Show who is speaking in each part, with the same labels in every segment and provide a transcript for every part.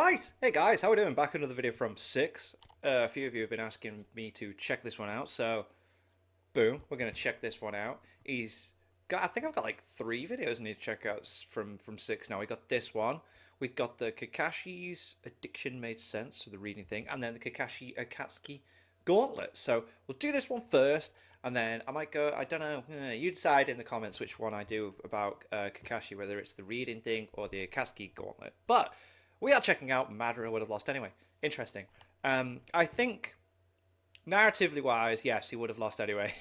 Speaker 1: Right, hey guys, how we doing? Back with another video from 6. A few of you have been asking me to check this one out, so boom, we're gonna check this one out. I think I've got like 3 videos I need to check out from 6 now. We got this one, we've got the Kakashi's Addiction Made Sense, so the reading thing, and then the Kakashi Akatsuki Gauntlet. So we'll do this one first, and then I might go, I don't know, you decide in the comments which one I do about Kakashi, whether it's the reading thing or the Akatsuki Gauntlet. But we are checking out Madara Would Have Lost Anyway. Interesting. I think narratively wise, yes, he would have lost anyway.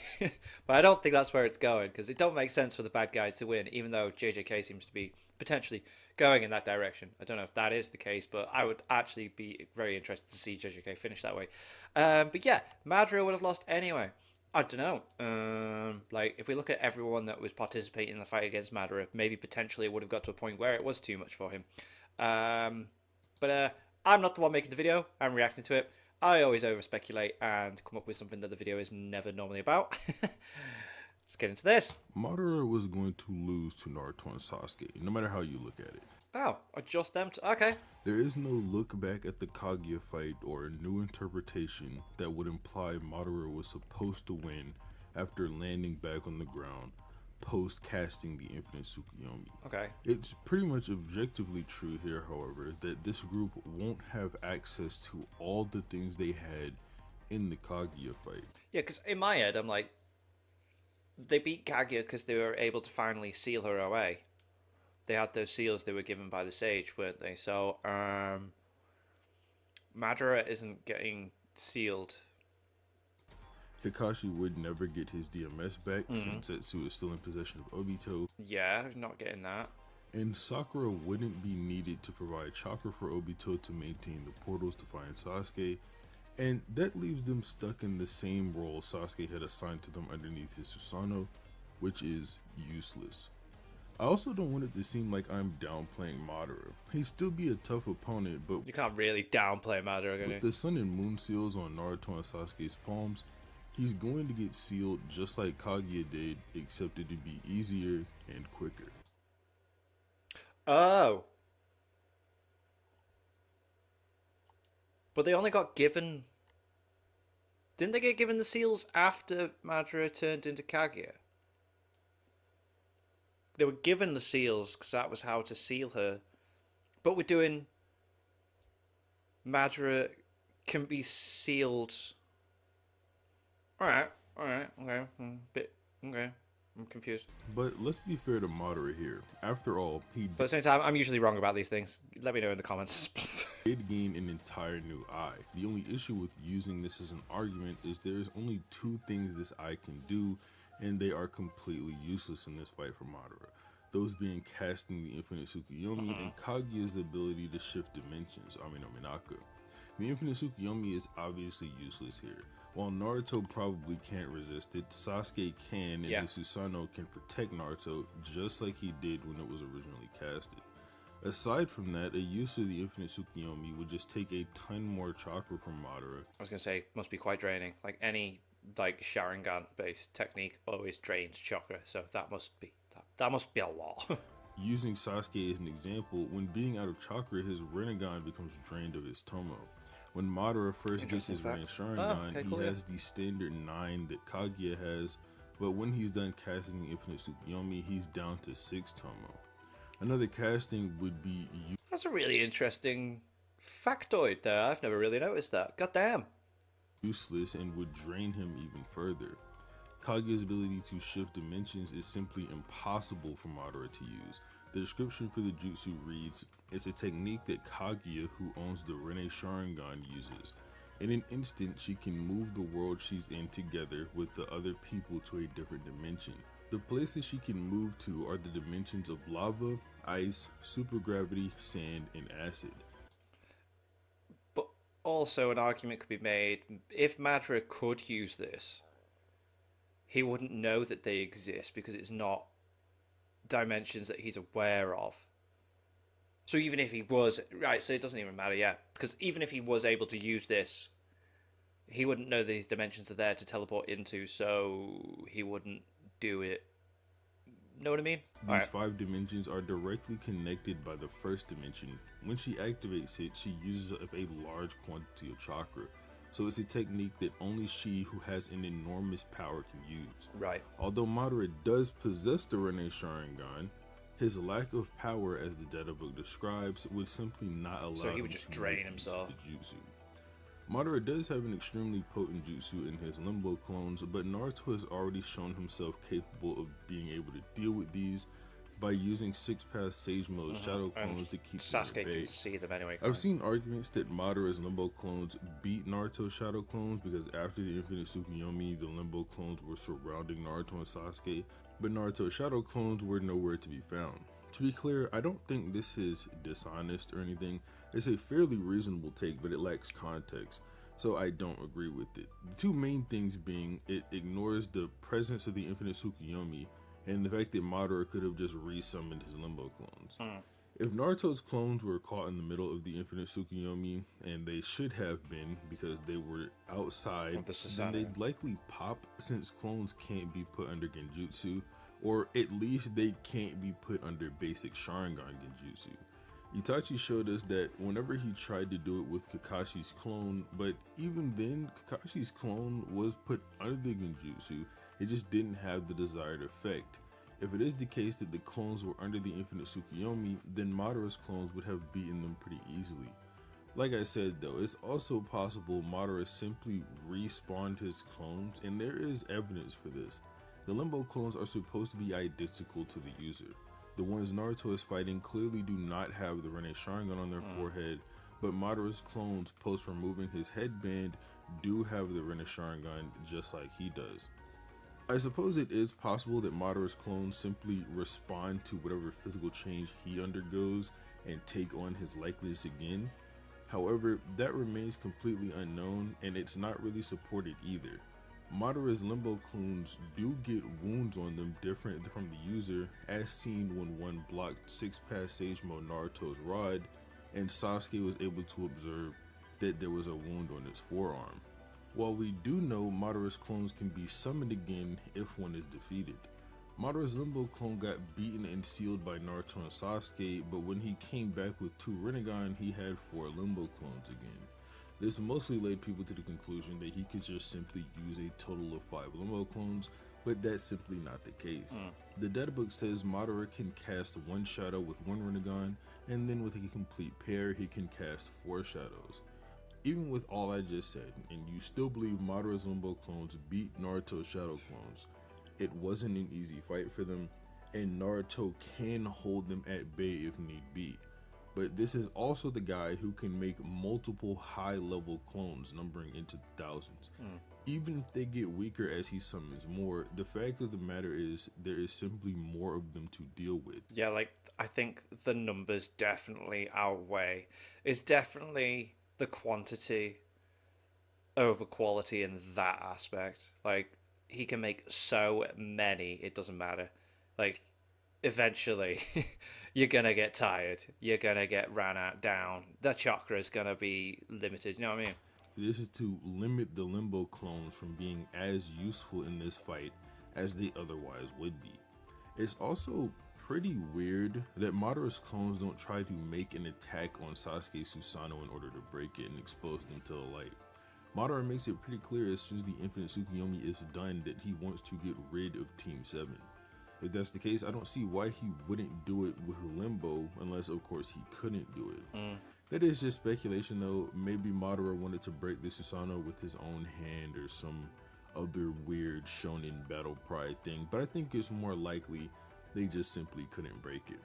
Speaker 1: But I don't think that's where it's going because it don't make sense for the bad guys to win, even though JJK seems to be potentially going in that direction. I don't know if that is the case, but I would actually be very interested to see JJK finish that way. But yeah, Madara would have lost anyway. I don't know. Like if we look at everyone that was participating in the fight against Madara, maybe potentially it would have got to a point where it was too much for him. But I'm not the one making the video. I'm reacting to it. I always over speculate and come up with something that the video is never normally about. Let's get into this.
Speaker 2: Madara was going to lose to Naruto and Sasuke, no matter how you look at it.
Speaker 1: Oh, adjust them to... Okay.
Speaker 2: There is no look back at the Kaguya fight or a new interpretation that would imply Madara was supposed to win after landing back on the ground post casting the infinite Tsukuyomi.
Speaker 1: Okay.
Speaker 2: It's pretty much objectively true here, however, that this group won't have access to all the things they had in the Kaguya fight.
Speaker 1: Yeah, because in my head, I'm like, they beat Kaguya because they were able to finally seal her away. They had those seals they were given by the sage, weren't they? So, Madara isn't getting sealed.
Speaker 2: Kakashi would never get his DMS back since Setsu is still in possession of Obito.
Speaker 1: Yeah, not getting that.
Speaker 2: And Sakura wouldn't be needed to provide chakra for Obito to maintain the portals to find Sasuke. And that leaves them stuck in the same role Sasuke had assigned to them underneath his Susanoo, which is useless. I also don't want it to seem like I'm downplaying Madara. He'd still be a tough opponent, but
Speaker 1: You can't really downplay Madara, can you?
Speaker 2: with the Sun and Moon seals on Naruto and Sasuke's palms, he's going to get sealed just like Kaguya did, except it'd be easier and quicker.
Speaker 1: Oh. But they only got given... Didn't they get given the seals after Madara turned into Kaguya? They were given the seals because that was how to seal her. But we're doing... Madara can be sealed... Alright, okay. Okay. I'm confused.
Speaker 2: But let's be fair to Madara here. After all, he
Speaker 1: But at the same time, I'm usually wrong about these things. Let me know in the comments.
Speaker 2: did gain an entire new eye. The only issue with using this as an argument is there's only 2 things this eye can do, and they are completely useless in this fight for Madara. Those being casting the infinite Tsukuyomi and Kaguya's ability to shift dimensions, Ami no Minaka. The infinite Tsukuyomi is obviously useless here. While Naruto probably can't resist it, Sasuke can, and his Susanoo can protect Naruto just like he did when it was originally casted. Aside from that, a use of the infinite Tsukuyomi would just take a ton more chakra from Madara.
Speaker 1: I was going to say, must be quite draining. Like any Sharingan-based technique always drains chakra, so that must be a lot.
Speaker 2: Using Sasuke as an example, when being out of chakra, his Rinnegan becomes drained of his Tomo. When Madara first gets his Rain Sharingan, he has the standard 9 that Kaguya has, but when he's done casting the infinite Tsukuyomi, he's down to 6 Tomo. Another casting would be...
Speaker 1: That's a really interesting factoid there. I've never really noticed that. Goddamn.
Speaker 2: Useless and would drain him even further. Kaguya's ability to shift dimensions is simply impossible for Madara to use. The description for the jutsu reads, it's a technique that Kaguya, who owns the Rinne Sharingan, uses. In an instant, she can move the world she's in together with the other people to a different dimension. The places she can move to are the dimensions of lava, ice, supergravity, sand, and acid.
Speaker 1: But also an argument could be made, if Madara could use this, he wouldn't know that they exist because it's not dimensions that he's aware of. So even if he was, right, so it doesn't even matter, yeah, because even if he was able to use this, he wouldn't know these dimensions are there to teleport into, so he wouldn't do it Know what I mean? All
Speaker 2: These
Speaker 1: right.
Speaker 2: 5 dimensions are directly connected by the first dimension. When she activates it, she uses up a large quantity of chakra. So it's a technique that only she who has an enormous power can use.
Speaker 1: Right.
Speaker 2: Although Madara does possess the Rene Sharingan, his lack of power, as the data book describes, would simply not allow
Speaker 1: So he
Speaker 2: him
Speaker 1: would just
Speaker 2: to
Speaker 1: drain
Speaker 2: make use of
Speaker 1: himself.
Speaker 2: the jutsu. Madara does have an extremely potent jutsu in his Limbo clones, but Naruto has already shown himself capable of being able to deal with these by using 6-pass Sage Mode shadow
Speaker 1: And
Speaker 2: clones to keep them at
Speaker 1: Sasuke can
Speaker 2: bay.
Speaker 1: see them anyway.
Speaker 2: I've seen arguments that Madara's Limbo clones beat Naruto's Shadow clones because after the Infinite Tsukuyomi, the Limbo clones were surrounding Naruto and Sasuke, but Naruto's Shadow clones were nowhere to be found. To be clear, I don't think this is dishonest or anything. It's a fairly reasonable take, but it lacks context, so I don't agree with it. The two main things being, it ignores the presence of the Infinite Tsukuyomi and the fact that Madara could have just resummoned his Limbo clones. If Naruto's clones were caught in the middle of the Infinite Tsukuyomi, and they should have been because they were outside,
Speaker 1: Of the
Speaker 2: then
Speaker 1: society.
Speaker 2: they'd likely pop since clones can't be put under Genjutsu, or at least they can't be put under basic Sharingan Genjutsu. Itachi showed us that whenever he tried to do it with Kakashi's clone, but even then, Kakashi's clone was put under the Genjutsu, it just didn't have the desired effect. If it is the case that the clones were under the Infinite Tsukuyomi, then Madara's clones would have beaten them pretty easily. Like I said though, it's also possible Madara simply respawned his clones, and there is evidence for this. The Limbo clones are supposed to be identical to the user. The ones Naruto is fighting clearly do not have the Rene Sharingan on their forehead, but Madara's clones, post removing his headband, do have the Rene Sharingan just like he does. I suppose it is possible that Madara's clones simply respond to whatever physical change he undergoes and take on his likeness again. However, that remains completely unknown, and it's not really supported either. Madara's Limbo clones do get wounds on them different from the user, as seen when one blocked 6-pass Sage Mode Naruto's rod, and Sasuke was able to observe that there was a wound on its forearm. While we do know Madara's clones can be summoned again if one is defeated. Madara's Limbo clone got beaten and sealed by Naruto and Sasuke, but when he came back with 2 Rinnegan, he had 4 Limbo clones again. This mostly led people to the conclusion that he could just simply use a total of 5 Limbo clones, but that's simply not the case. The databook says Madara can cast 1 shadow with 1 Rinnegan, and then with a complete pair, he can cast 4 shadows. Even with all I just said, and you still believe Madara's Limbo clones beat Naruto's Shadow clones, it wasn't an easy fight for them, and Naruto can hold them at bay if need be. But this is also the guy who can make multiple high-level clones numbering into thousands. Even if they get weaker as he summons more, the fact of the matter is there is simply more of them to deal with.
Speaker 1: Yeah, like I think the numbers definitely outweigh. It's definitely the quantity over quality in that aspect. Like he can make so many, it doesn't matter. Like eventually you're gonna get tired. You're gonna get ran out down. The chakra is gonna be limited. You know what I mean?
Speaker 2: This is to limit the Limbo clones from being as useful in this fight as they otherwise would be. It's also pretty weird that Madara's clones don't try to make an attack on Sasuke Susanoo in order to break it and expose them to the light. Madara makes it pretty clear as soon as the Infinite Tsukuyomi is done that he wants to get rid of Team 7. If that's the case, I don't see why he wouldn't do it with Limbo, unless of course he couldn't do it. That is just speculation though. Maybe Madara wanted to break the Susanoo with his own hand or some other weird shonen battle pride thing, but I think it's more likely they just simply couldn't break it.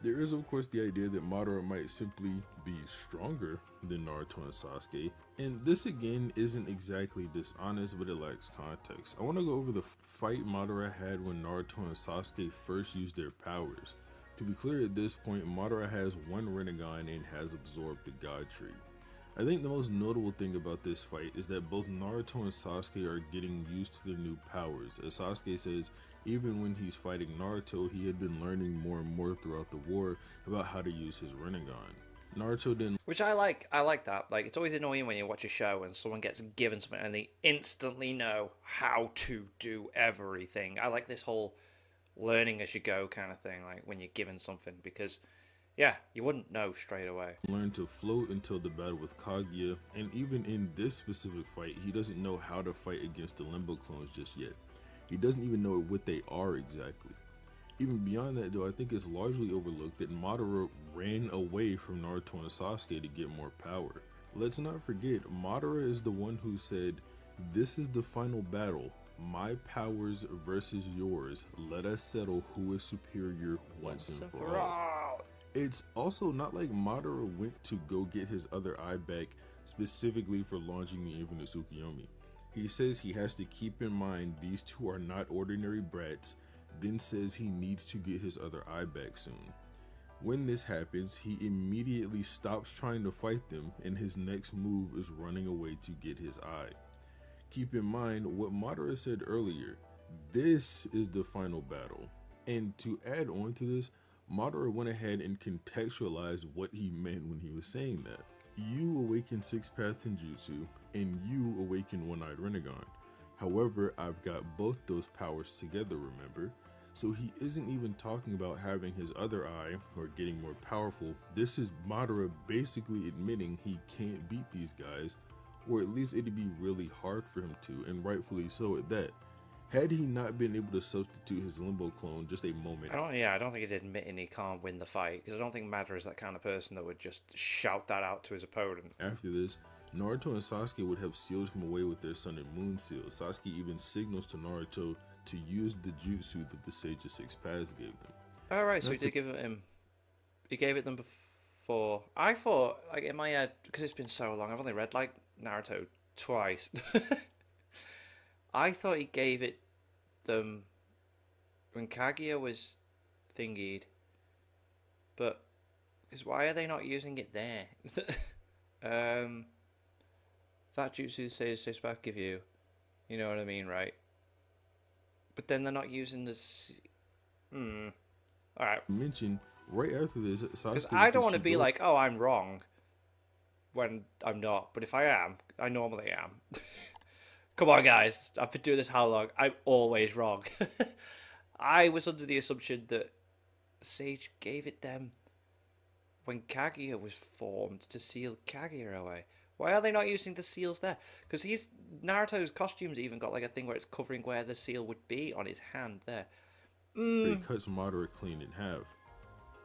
Speaker 2: There is of course the idea that Madara might simply be stronger than Naruto and Sasuke, and this again isn't exactly dishonest, but it lacks context. I want to go over the fight Madara had when Naruto and Sasuke first used their powers. To be clear, at this point, Madara has 1 Rinnegan and has absorbed the God Tree. I think the most notable thing about this fight is that both Naruto and Sasuke are getting used to their new powers. As Sasuke says, even when he's fighting Naruto, he had been learning more and more throughout the war about how to use his Rinnegan. Naruto then,
Speaker 1: Which I like. I like that. Like it's always annoying when you watch a show and someone gets given something and they instantly know how to do everything. I like this whole learning as you go kind of thing, like when you're given something, because yeah, you wouldn't know straight away.
Speaker 2: Learn to float until the battle with Kaguya, and even in this specific fight, he doesn't know how to fight against the Limbo clones just yet. He doesn't even know what they are exactly. Even beyond that, though, I think it's largely overlooked that Madara ran away from Naruto and Sasuke to get more power. Let's not forget, Madara is the one who said, "This is the final battle. My powers versus yours. Let us settle who is superior once and for all." It's also not like Madara went to go get his other eye back specifically for launching the Infinite Tsukuyomi. He says he has to keep in mind these two are not ordinary brats, then says he needs to get his other eye back soon. When this happens, he immediately stops trying to fight them, and his next move is running away to get his eye. Keep in mind what Madara said earlier, this is the final battle. And to add on to this, Madara went ahead and contextualized what he meant when he was saying that. You awaken Six Path Senjutsu, and you awaken One-Eyed Rinnegan. However, I've got both those powers together, remember? So he isn't even talking about having his other eye or getting more powerful. This is Madara basically admitting he can't beat these guys, or at least it'd be really hard for him to, and rightfully so at that. Had he not been able to substitute his Limbo clone just a moment.
Speaker 1: I don't think he's admitting he can't win the fight, because I don't think Madara is that kind of person that would just shout that out to his opponent.
Speaker 2: After this, Naruto and Sasuke would have sealed him away with their Sun and Moon seals. Sasuke even signals to Naruto to use the jutsu that the Sage of Six Paths gave them.
Speaker 1: Alright, so he did give it him. He gave it them before. I thought, like, in my head, because it's been so long, I've only read, like, Naruto twice. I thought he gave it them when Kaguya was thingied. But, because why are they not using it there? That jutsu says Six Path give you. You know what I mean, right? But then they're not using this. Alright.
Speaker 2: Mention right after this, Sasuke.
Speaker 1: Because I don't want to be like, oh, I'm wrong when I'm not. But if I am, I normally am. Come on, guys. I've been doing this how long? I'm always wrong. I was under the assumption that Sage gave it them when Kaguya was formed to seal Kaguya away. Why are they not using the seals there? Because Naruto's costumes even got like a thing where it's covering where the seal would be on his hand there.
Speaker 2: It cuts Madara clean in half.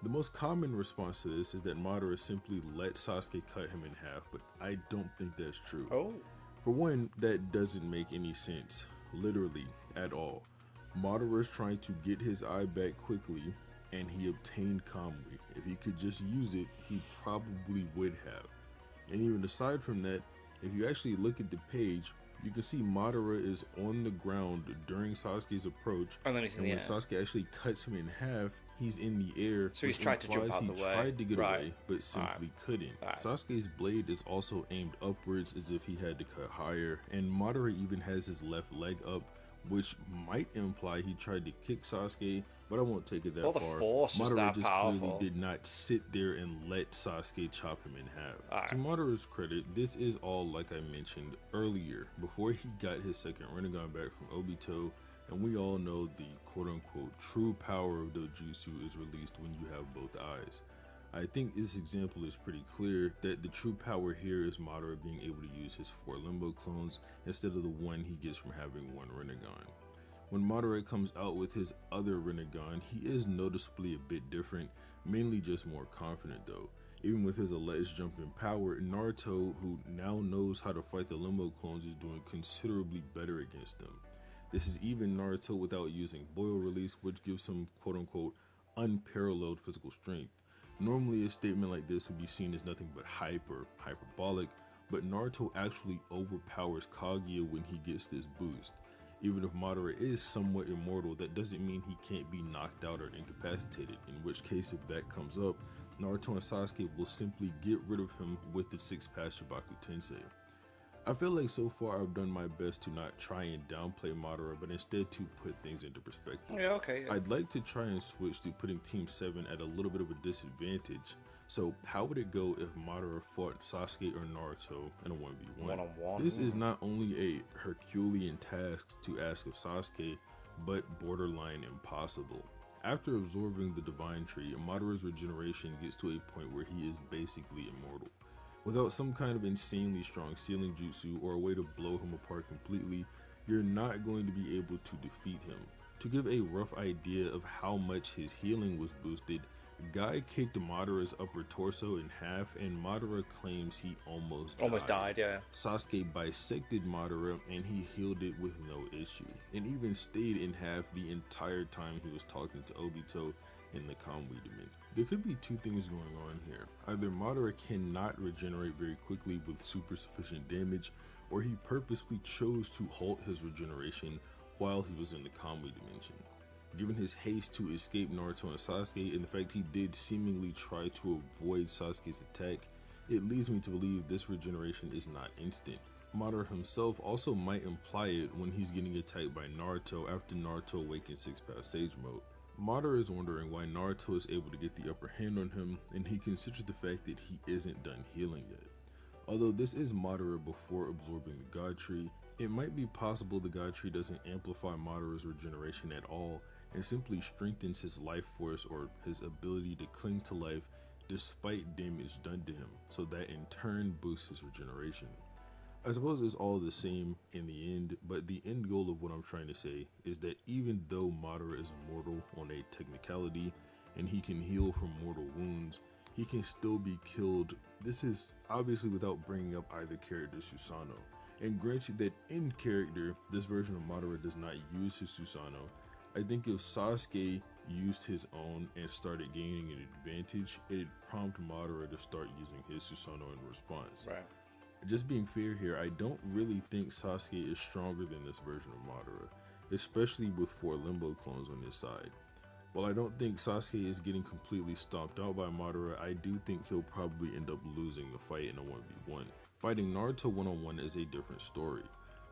Speaker 2: The most common response to this is that Madara simply let Sasuke cut him in half, but I don't think that's true.
Speaker 1: Oh.
Speaker 2: For one, that doesn't make any sense, literally, at all. Madara is trying to get his eye back quickly, and he obtained Kamui. If he could just use it, he probably would have. And even aside from that, if you actually look at the page, you can see Madara is on the ground during Sasuke's approach,
Speaker 1: And then he's in
Speaker 2: and
Speaker 1: the
Speaker 2: when
Speaker 1: air.
Speaker 2: Sasuke actually cuts him in half, he's in the air.
Speaker 1: So he's
Speaker 2: which
Speaker 1: tried to jump
Speaker 2: implies
Speaker 1: out the
Speaker 2: he
Speaker 1: way.
Speaker 2: tried to get
Speaker 1: Right.
Speaker 2: away, but simply couldn't.
Speaker 1: Right.
Speaker 2: Sasuke's blade is also aimed upwards as if he had to cut higher, and Madara even has his left leg up, which might imply he tried to kick Sasuke, but I won't take it that
Speaker 1: Well, the
Speaker 2: far.
Speaker 1: force was
Speaker 2: Madara
Speaker 1: that
Speaker 2: just
Speaker 1: powerful.
Speaker 2: clearly did not sit there and let Sasuke chop him in half.
Speaker 1: Alright.
Speaker 2: To Madara's credit, this is all like I mentioned earlier, before he got his second Rinnegan back from Obito, and we all know the quote-unquote true power of Dojutsu is released when you have both eyes. I think this example is pretty clear that the true power here is Madara being able to use his 4 Limbo clones instead of the one he gets from having 1 Rinnegan. When Madara comes out with his other Rinnegan, he is noticeably a bit different, mainly just more confident though. Even with his alleged jump in power, Naruto, who now knows how to fight the Limbo clones, is doing considerably better against them. This is even Naruto without using boil release, which gives him quote-unquote unparalleled physical strength. Normally a statement like this would be seen as nothing but hype or hyperbolic, but Naruto actually overpowers Kaguya when he gets this boost. Even if Madara is somewhat immortal, that doesn't mean he can't be knocked out or incapacitated, in which case if that comes up, Naruto and Sasuke will simply get rid of him with the 6 Path Shibaku Tensei. I feel like so far I've done my best to not try and downplay Madara, but instead to put things into perspective.
Speaker 1: Yeah, okay. Yeah.
Speaker 2: I'd like to try and switch to putting Team 7 at a little bit of a disadvantage. So how would it go if Madara fought Sasuke or Naruto in a 1v1?
Speaker 1: One-on-one.
Speaker 2: This is not only a Herculean task to ask of Sasuke, but borderline impossible. After absorbing the divine tree, Madara's regeneration gets to a point where he is basically immortal. Without some kind of insanely strong sealing jutsu or a way to blow him apart completely, you're not going to be able to defeat him. To give a rough idea of how much his healing was boosted, Guy kicked Madara's upper torso in half, and Madara claims he almost
Speaker 1: died, yeah.
Speaker 2: Sasuke bisected Madara and he healed it with no issue, and even stayed in half the entire time he was talking to Obito in the Kamui dimension. There could be two things going on here. Either Madara cannot regenerate very quickly with super sufficient damage, or he purposely chose to halt his regeneration while he was in the Kamui dimension. Given his haste to escape Naruto and Sasuke, and the fact he did seemingly try to avoid Sasuke's attack, it leads me to believe this regeneration is not instant. Madara himself also might imply it when he's getting attacked by Naruto after Naruto awakens 6-Path Sage mode. Madara is wondering why Naruto is able to get the upper hand on him, and he considers the fact that he isn't done healing yet. Although this is Madara before absorbing the God Tree, it might be possible the God Tree doesn't amplify Madara's regeneration at all, and simply strengthens his life force or his ability to cling to life despite damage done to him, so that in turn boosts his regeneration. I suppose it's all the same in the end, but the end goal of what I'm trying to say is that even though Madara is immortal on a technicality, and he can heal from mortal wounds, he can still be killed. This is obviously without bringing up either character's Susanoo. And granted that in character, this version of Madara does not use his Susanoo. I think if Sasuke used his own and started gaining an advantage, it'd prompt Madara to start using his Susanoo in response.
Speaker 1: Right.
Speaker 2: Just being fair here, I don't really think Sasuke is stronger than this version of Madara, especially with 4 Limbo clones on his side. While I don't think Sasuke is getting completely stomped out by Madara, I do think he'll probably end up losing the fight in a 1v1. Fighting Naruto one-on-one is a different story.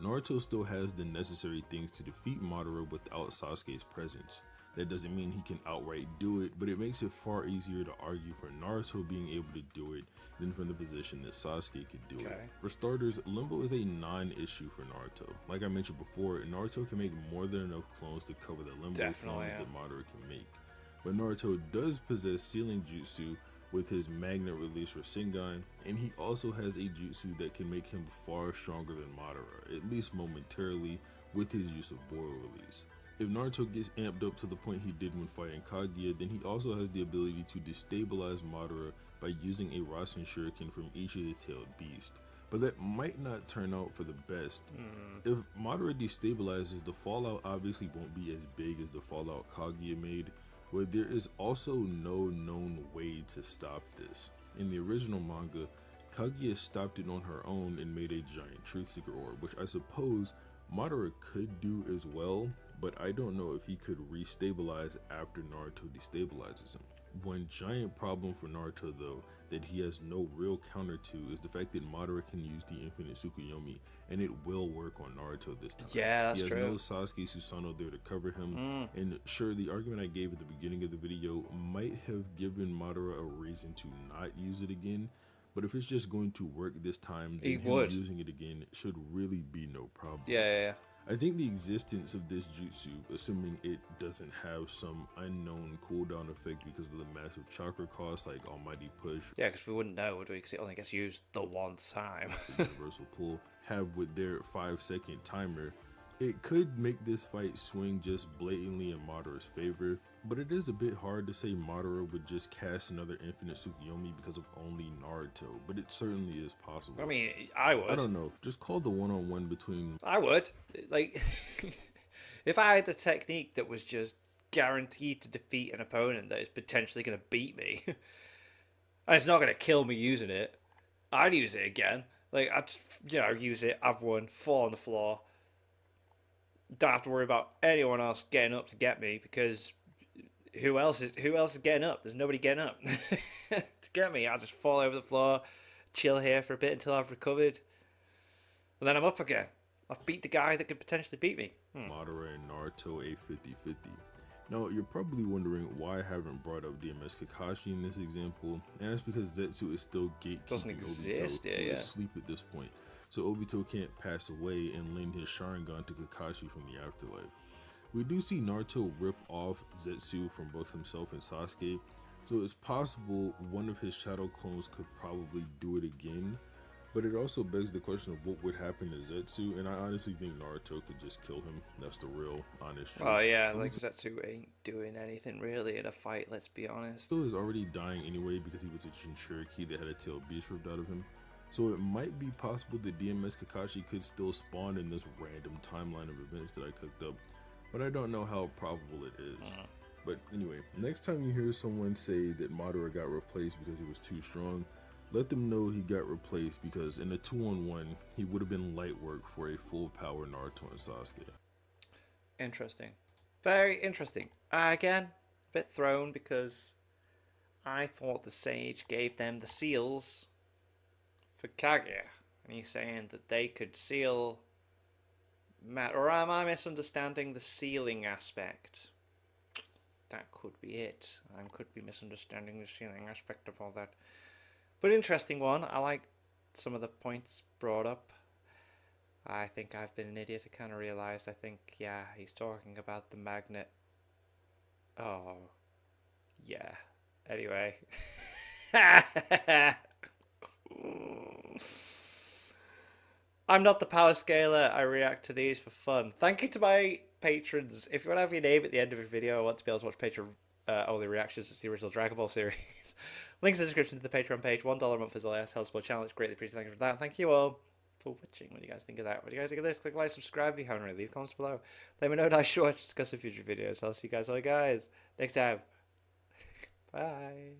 Speaker 2: Naruto still has the necessary things to defeat Madara without Sasuke's presence. That doesn't mean he can outright do it, but it makes it far easier to argue for Naruto being able to do it than from the position that Sasuke could do it. For starters, Limbo is a non-issue for Naruto. Like I mentioned before, Naruto can make more than enough clones to cover the Limbo clones that Madara can make. But Naruto does possess sealing jutsu with his magnet release Rasengan, and he also has a jutsu that can make him far stronger than Madara, at least momentarily, with his use of Boru release. If Naruto gets amped up to the point he did when fighting Kaguya, then he also has the ability to destabilize Madara by using a Rasen Shuriken from each of the tailed beast. But that might not turn out for the best. If Madara destabilizes, the fallout obviously won't be as big as the fallout Kaguya made, but there is also no known way to stop this. In the original manga, Kaguya stopped it on her own and made a giant Truth Seeker orb, which I suppose Madara could do as well, but I don't know if he could restabilize after Naruto destabilizes him. One giant problem for Naruto though, that he has no real counter to, is the fact that Madara can use the infinite Tsukuyomi, and it will work on Naruto this time.
Speaker 1: Yeah, that's true.
Speaker 2: He has no Sasuke Susanoo there to cover him, and sure, the argument I gave at the beginning of the video might have given Madara a reason to not use it again, but if it's just going to work this time, then him using it again should really be no problem.
Speaker 1: Yeah.
Speaker 2: I think the existence of this jutsu, assuming it doesn't have some unknown cooldown effect because of the massive chakra cost, like Almighty Push.
Speaker 1: Yeah, because we wouldn't know, would we? Because it only gets used the one time.
Speaker 2: Universal Pull have with their 5-second timer, it could make this fight swing just blatantly in Madara's favor, but it is a bit hard to say Madara would just cast another infinite Tsukuyomi because of only Naruto, but it certainly is possible.
Speaker 1: I mean, I would.
Speaker 2: I don't know, just call the one-on-one between...
Speaker 1: I would. Like, if I had a technique that was just guaranteed to defeat an opponent that is potentially going to beat me, and it's not going to kill me using it, I'd use it again. Like, I'd, use it, I've won, fall on the floor. Don't have to worry about anyone else getting up to get me, because who else is getting up? There's nobody getting up to get me. I'll just fall over the floor, chill here for a bit until I've recovered, and then I'm up again. I've beat the guy that could potentially beat me.
Speaker 2: Madara and Naruto a 50-50. Now, you're probably wondering why I haven't brought up DMS Kakashi in this example, and that's because Zetsu is still gatekeeping
Speaker 1: Doesn't exist,
Speaker 2: Obito, who is asleep at this point. So Obito can't pass away and lend his Sharingan to Kakashi from the afterlife. We do see Naruto rip off Zetsu from both himself and Sasuke, so it's possible one of his shadow clones could probably do it again. But it also begs the question of what would happen to Zetsu, and I honestly think Naruto could just kill him. That's the real, honest truth.
Speaker 1: Oh yeah, like Zetsu ain't doing anything really in a fight, let's be honest.
Speaker 2: Naruto is already dying anyway because he was a Jinchuriki that had a tail beast ripped out of him. So it might be possible that DMS Kakashi could still spawn in this random timeline of events that I cooked up, but I don't know how probable it is. But anyway, next time you hear someone say that Madara got replaced because he was too strong, let them know he got replaced because in a 2-on-1, he would have been light work for a full power Naruto and Sasuke.
Speaker 1: Interesting. Very interesting. Again, a bit thrown because I thought the sage gave them the seals for Kaguya. And he's saying that they could seal... Or am I misunderstanding the sealing aspect? That could be it. I could be misunderstanding the sealing aspect of all that. But interesting one. I like some of the points brought up. I think I've been an idiot. I kind of realised. I think, yeah, he's talking about the magnet. Oh, yeah. Anyway. I'm not the power scaler. I react to these for fun. Thank you to my patrons. If you want to have your name at the end of a video, I want to be able to watch Patreon only reactions to the original Dragon Ball series. Links in the description to the Patreon page. $1 a month is all I ask. Helps support channel. It's greatly appreciated. Thank you for that. Thank you all for watching. What do you guys think of that? What do you guys think of this? Click like, subscribe if you haven't already. Leave comments below. Let me know what I should watch, discuss in future videos. I'll see you guys all next time. Bye.